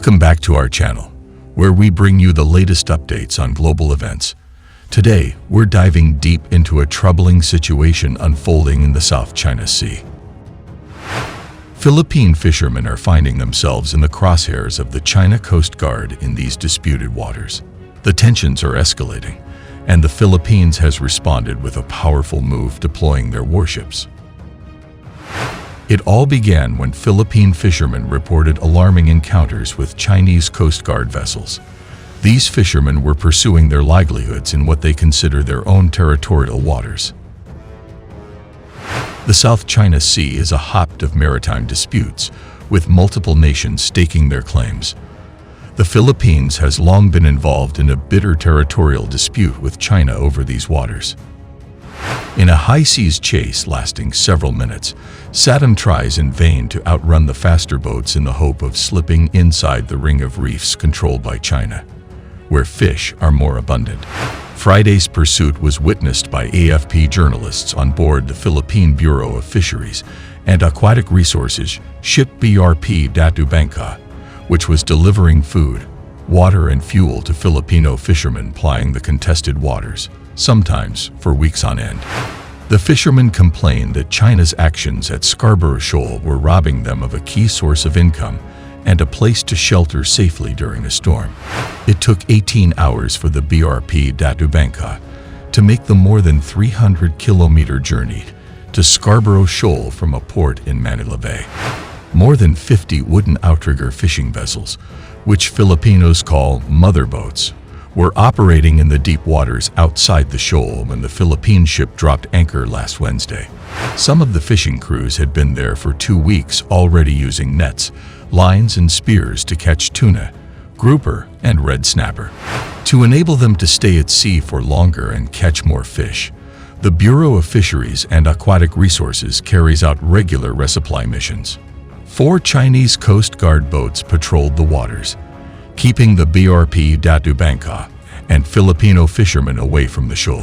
Welcome back to our channel, where we bring you the latest updates on global events. Today, we're diving deep into a troubling situation unfolding in the South China Sea. Philippine fishermen are finding themselves in the crosshairs of the China Coast Guard in these disputed waters. The tensions are escalating, and the Philippines has responded with a powerful move deploying their warships. It all began when Philippine fishermen reported alarming encounters with Chinese Coast Guard vessels. These fishermen were pursuing their livelihoods in what they consider their own territorial waters. The South China Sea is a hotbed of maritime disputes, with multiple nations staking their claims. The Philippines has long been involved in a bitter territorial dispute with China over these waters. In a high-seas chase lasting several minutes, Saddam tries in vain to outrun the faster boats in the hope of slipping inside the ring of reefs controlled by China, where fish are more abundant. Friday's pursuit was witnessed by AFP journalists on board the Philippine Bureau of Fisheries and Aquatic Resources ship BRP Datu Bangka, which was delivering food, water and fuel to Filipino fishermen plying the contested waters, sometimes for weeks on end. The fishermen complained that China's actions at Scarborough Shoal were robbing them of a key source of income and a place to shelter safely during a storm. It took 18 hours for the BRP Datu Bangka to make the more than 300-kilometer journey to Scarborough Shoal from a port in Manila Bay. More than 50 wooden outrigger fishing vessels, which Filipinos call mother boats, were operating in the deep waters outside the shoal when the Philippine ship dropped anchor last Wednesday. Some of the fishing crews had been there for 2 weeks already using nets, lines and spears to catch tuna, grouper and red snapper. To enable them to stay at sea for longer and catch more fish, the Bureau of Fisheries and Aquatic Resources carries out regular resupply missions. 4 Chinese Coast Guard boats patrolled the waters, keeping the BRP Datu Bangka and Filipino fishermen away from the shoal.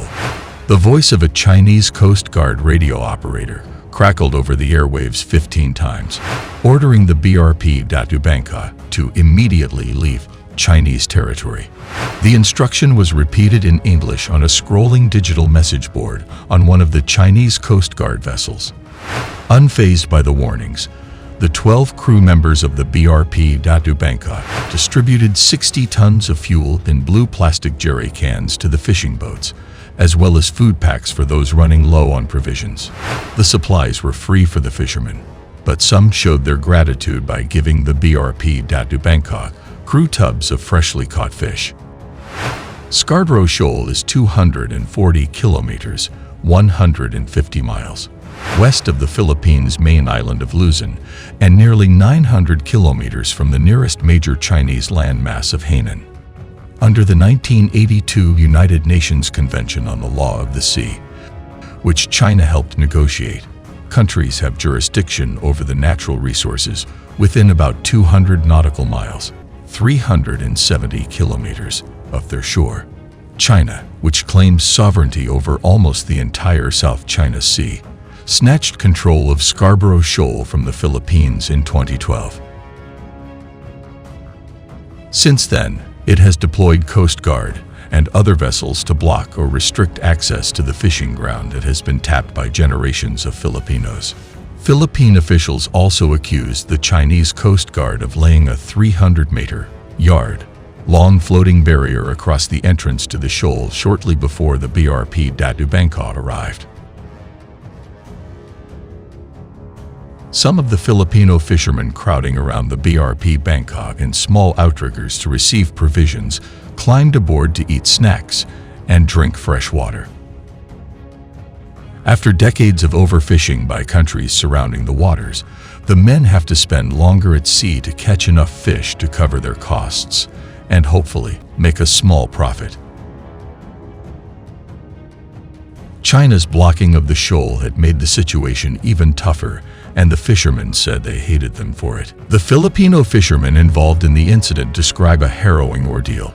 The voice of a Chinese Coast Guard radio operator crackled over the airwaves 15 times, ordering the BRP Datu Bangka to immediately leave Chinese territory. The instruction was repeated in English on a scrolling digital message board on one of the Chinese Coast Guard vessels. Unfazed by the warnings, the 12 crew members of the BRP Datu Bangka distributed 60 tons of fuel in blue plastic jerry cans to the fishing boats, as well as food packs for those running low on provisions. The supplies were free for the fishermen, but some showed their gratitude by giving the BRP Datu Bangka crew tubs of freshly caught fish. Scarborough Shoal is 240 kilometers, 150 miles, west of the Philippines' main island of Luzon, and nearly 900 kilometers from the nearest major Chinese landmass of Hainan. Under the 1982 United Nations Convention on the Law of the Sea, which China helped negotiate, countries have jurisdiction over the natural resources within about 200 nautical miles, 370 kilometers, of their shore. China, which claims sovereignty over almost the entire South China Sea, snatched control of Scarborough Shoal from the Philippines in 2012. Since then, it has deployed Coast Guard and other vessels to block or restrict access to the fishing ground that has been tapped by generations of Filipinos. Philippine officials also accused the Chinese Coast Guard of laying a 300-meter, yard-long floating barrier across the entrance to the shoal shortly before the BRP Datu Bangka arrived. Some of the Filipino fishermen crowding around the BRP Bangka in small outriggers to receive provisions climbed aboard to eat snacks and drink fresh water. After decades of overfishing by countries surrounding the waters, the men have to spend longer at sea to catch enough fish to cover their costs and hopefully make a small profit. China's blocking of the shoal had made the situation even tougher, and the fishermen said they hated them for it. The Filipino fishermen involved in the incident describe a harrowing ordeal.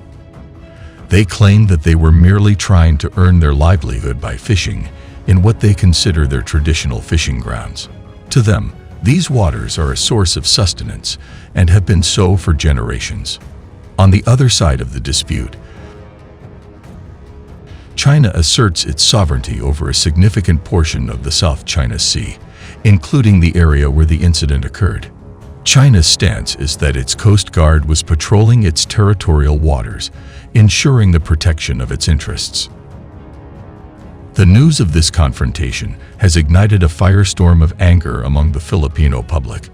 They claim that they were merely trying to earn their livelihood by fishing in what they consider their traditional fishing grounds. To them, These waters are a source of sustenance and have been so for generations. On the other side of the dispute, China asserts its sovereignty over a significant portion of the South China Sea, including the area where the incident occurred. China's stance is that its Coast Guard was patrolling its territorial waters, ensuring the protection of its interests. The news of this confrontation has ignited a firestorm of anger among the Filipino public.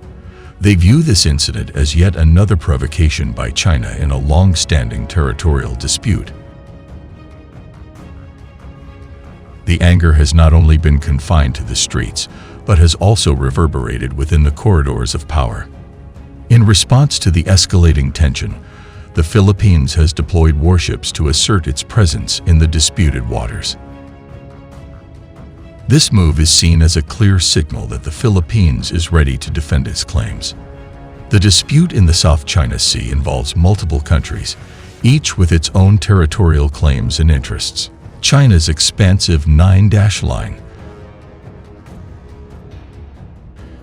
They view this incident as yet another provocation by China in a long-standing territorial dispute. The anger has not only been confined to the streets, but has also reverberated within the corridors of power. In response to the escalating tension, the Philippines has deployed warships to assert its presence in the disputed waters. This move is seen as a clear signal that the Philippines is ready to defend its claims. The dispute in the South China Sea involves multiple countries, each with its own territorial claims and interests. China's expansive nine-line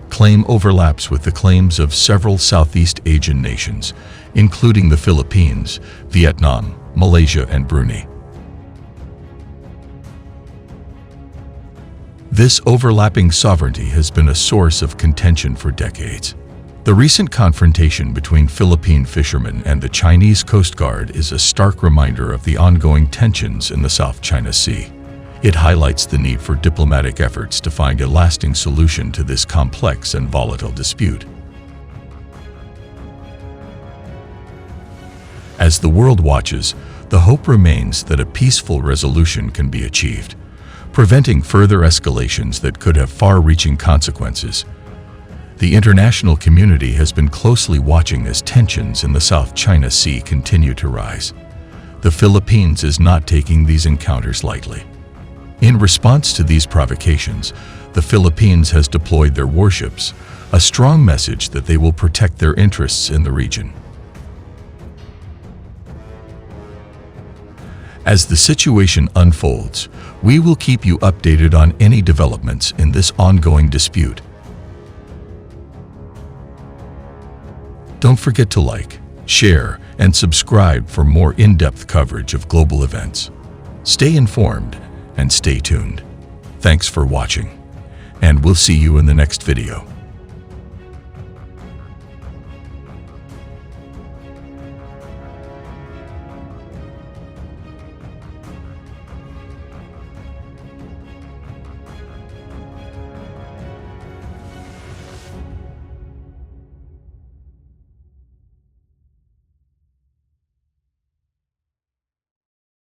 claim overlaps with the claims of several Southeast Asian nations, including the Philippines, Vietnam, Malaysia, and Brunei. This overlapping sovereignty has been a source of contention for decades. The recent confrontation between Philippine fishermen and the Chinese Coast Guard is a stark reminder of the ongoing tensions in the South China Sea. It highlights the need for diplomatic efforts to find a lasting solution to this complex and volatile dispute. As the world watches, the hope remains that a peaceful resolution can be achieved, preventing further escalations that could have far-reaching consequences. The international community has been closely watching as tensions in the South China Sea continue to rise. The Philippines is not taking these encounters lightly. In response to these provocations, the Philippines has deployed their warships, a strong message that they will protect their interests in the region. As the situation unfolds, we will keep you updated on any developments in this ongoing dispute. Don't forget to like, share, and subscribe for more in-depth coverage of global events. Stay informed and stay tuned. Thanks for watching, and we'll see you in the next video.